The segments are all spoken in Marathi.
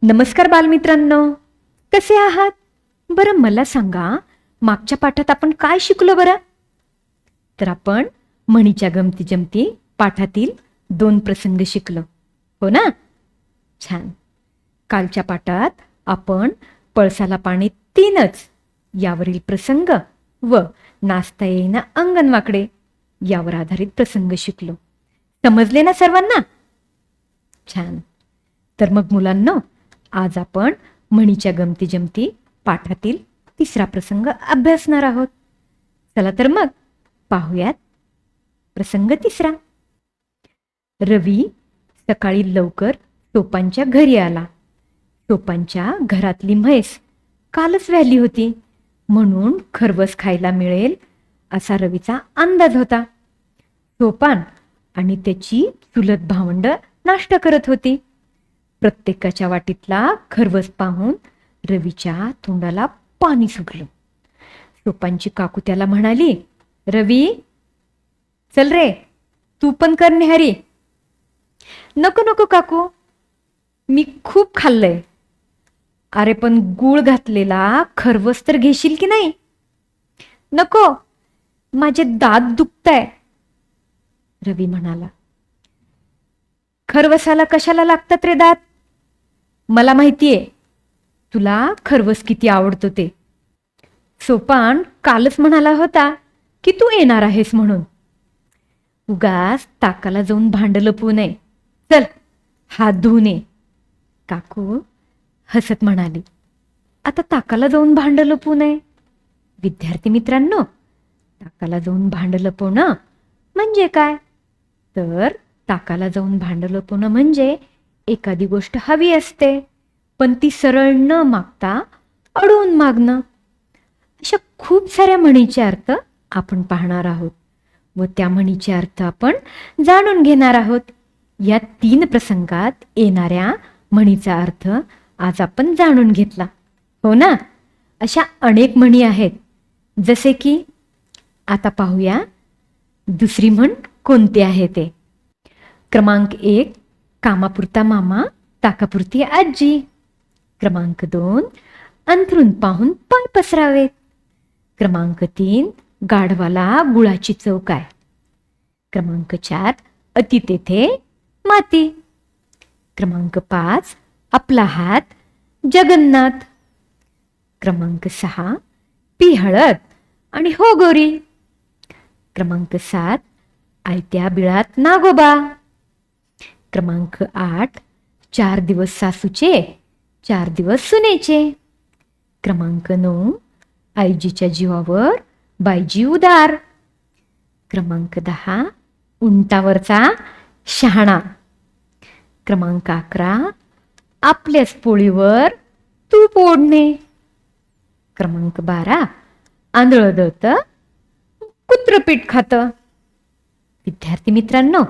नमस्कार बालमित्रांनो, कसे आहात? बरं मला सांगा, मागच्या पाठात आपण काय शिकलो बरं? तर आपण म्हणीच्या गमती जमती पाठातील 2 प्रसंग शिकलो, हो ना? छान. कालच्या पाठात आपण पळसाला पाणी 3च यावरील प्रसंग व नाचता येईना अंगण वाकडे यावर आधारित प्रसंग शिकलो. समजले ना सर्वांना? छान. तर मग मुलांनो, आज आपण म्हणीच्या गमती जमती पाठातील 3रा प्रसंग अभ्यासणार आहोत. चला तर मग पाहूयात. प्रसंग 3. रवी सकाळी लवकर सोपांच्या घरी आला. सोपांच्या घरातली म्हैस कालच व्याली होती, म्हणून खरवस खायला मिळेल असा रवीचा अंदाज होता. सोपान आणि त्याची चुलत भावंड नाश्ता करत होती. प्रत्येकाच्या वाटीतला खरवस पाहून रवीच्या तोंडाला पाणी सुटलं. सोपांची काकू त्याला म्हणाली, रवी, चल रे, तू पण कर न्याहारी. नको नको काकू, मी खूप खाल्लंय. अरे पण गूळ घातलेला खरवस तर घेशील की नाही? नको, माझे दात दुखताय, रवी म्हणाला. खरवसाला कशाला लागतात रे दात? मला माहितीये तुला खरवस किती आवडतो ते. सोपान कालच म्हणाला होता की तू येणार आहेस म्हणून. उगाच ताकाला जाऊन भांड लपवू नये. चल, हात धुवून ये. काकू हसत म्हणाली, आता ताकाला जाऊन भांड लपवू नये? विद्यार्थी मित्रांनो, ताकाला जाऊन भांड लपवणं म्हणजे काय? तर ताकाला जाऊन भांड लपवणं म्हणजे एखादी गोष्ट हवी असते, पण ती सरळ न मागता अडवून मागणं. अशा खूप साऱ्या म्हणीचे अर्थ आपण पाहणार आहोत व त्या म्हणीचे अर्थ आपण जाणून घेणार आहोत. या 3 प्रसंगात येणाऱ्या म्हणीचा अर्थ आज आपण जाणून घेतला, हो ना? अशा अनेक म्हणी आहेत, जसे की आता पाहूया दुसरी म्हण कोणती आहे ते. क्रमांक 1, कामापुरता मामा ताकापुरती आजी. क्रमांक 2, अंथरून पाहून पाय पसरावेत. क्रमांक 3, गाढवाला गुळाची चव काय. क्रमांक 4, अति तेथे माती. क्रमांक 5, आपला हात जगन्नाथ. क्रमांक 6, पी हळद आणि हो गोरी. क्रमांक 7, आयत्या बिळात नागोबा. क्रमांक 8, 4 दिवस सासूचे 4 दिवस सुनेचे. क्रमांक 9, आईजीच्या जीवावर बाईजी उदार. क्रमांक 10, उंटावरचा शहाणा. क्रमांक 11, आपल्याच पोळीवर तूप ओढणे. क्रमांक 12, आंधळं दळतं कुत्रपीठ खातं. विद्यार्थी मित्रांनो,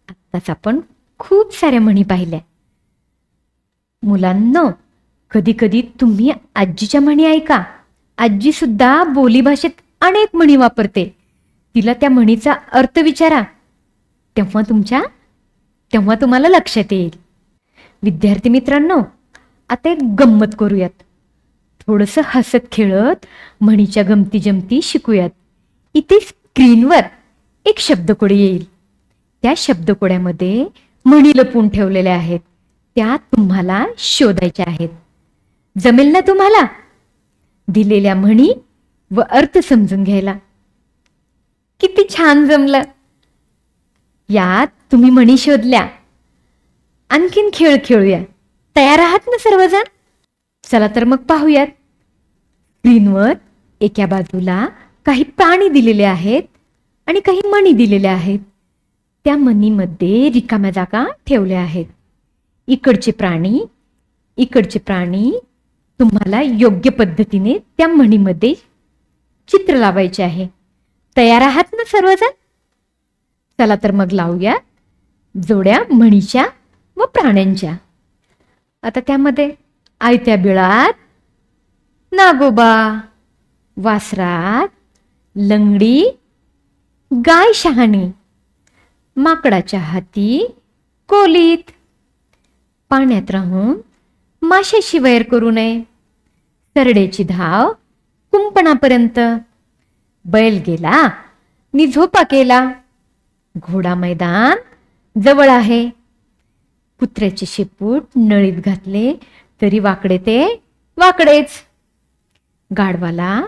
आत्ताच आपण खूप साऱ्या म्हणी पाहिल्या. मुलांनो, कधी कधी तुम्ही आजीच्या म्हणी ऐका. आजी सुद्धा बोलीभाषेत अनेक म्हणी वापरते. तिला त्या म्हणीचा अर्थ विचारा, तेव्हा तुम्हाला लक्षात येईल. विद्यार्थी मित्रांनो, आता एक गंमत करूयात. थोडंसं हसत खेळत म्हणीच्या गमती जमती शिकूयात. इथे स्क्रीनवर एक शब्दकोडी येईल. त्या शब्दकोड्यामध्ये म्हणी लपवून ठेवलेल्या आहेत. त्या तुम्हाला शोधायच्या आहेत. जमेल ना तुम्हाला दिलेल्या म्हणी व अर्थ समजून घ्यायला? किती छान जमलं. यात तुम्ही म्हणी शोधल्या. आणखीन खेळ खेळूया. तयार आहात ना सर्वजण? चला तर मग पाहूयात. स्क्रीनवर एका बाजूला काही प्राणी दिलेले आहेत आणि काही म्हणी दिलेल्या आहेत. त्या म्हणीमध्ये रिकाम्या जागा ठेवल्या आहेत. इकडचे प्राणी तुम्हाला योग्य पद्धतीने त्या म्हणीमध्ये चित्र लावायचे आहे. तयार आहात ना सर्वजण? चला तर मग लावूया जोड्या म्हणीच्या व प्राण्यांच्या. आता त्यामध्ये आयत्या बिळात नागोबा, वासरात लंगडी, गाय शहाणी, माकडाच्या हाती कोलीत, पाण्यात राहून माशाशी वैर करू नये. सरडेची धाव कुंपणापर्यंत. बैल गेला नि झोपा केला. घोडा मैदान जवळ आहे. कुत्र्याचे शेपूट नळीत घातले तरी वाकडे ते वाकडेच. गाढवाला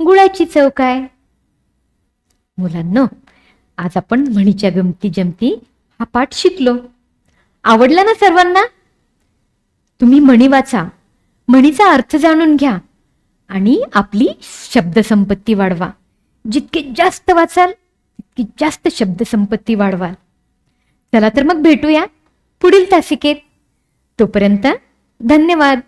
गुळाची चव काय. मुलांनो, आज आपण म्हणीच्या गमती जमती हा पाठ शिकलो. आवडला ना सर्वांना? तुम्ही म्हणी वाचा, म्हणीचा अर्थ जाणून घ्या आणि आपली शब्दसंपत्ती वाढवा. जितके जास्त वाचाल तितकी जास्त शब्दसंपत्ती वाढवाल. चला तर मग भेटूया पुढील तासिकेत. तोपर्यंत धन्यवाद.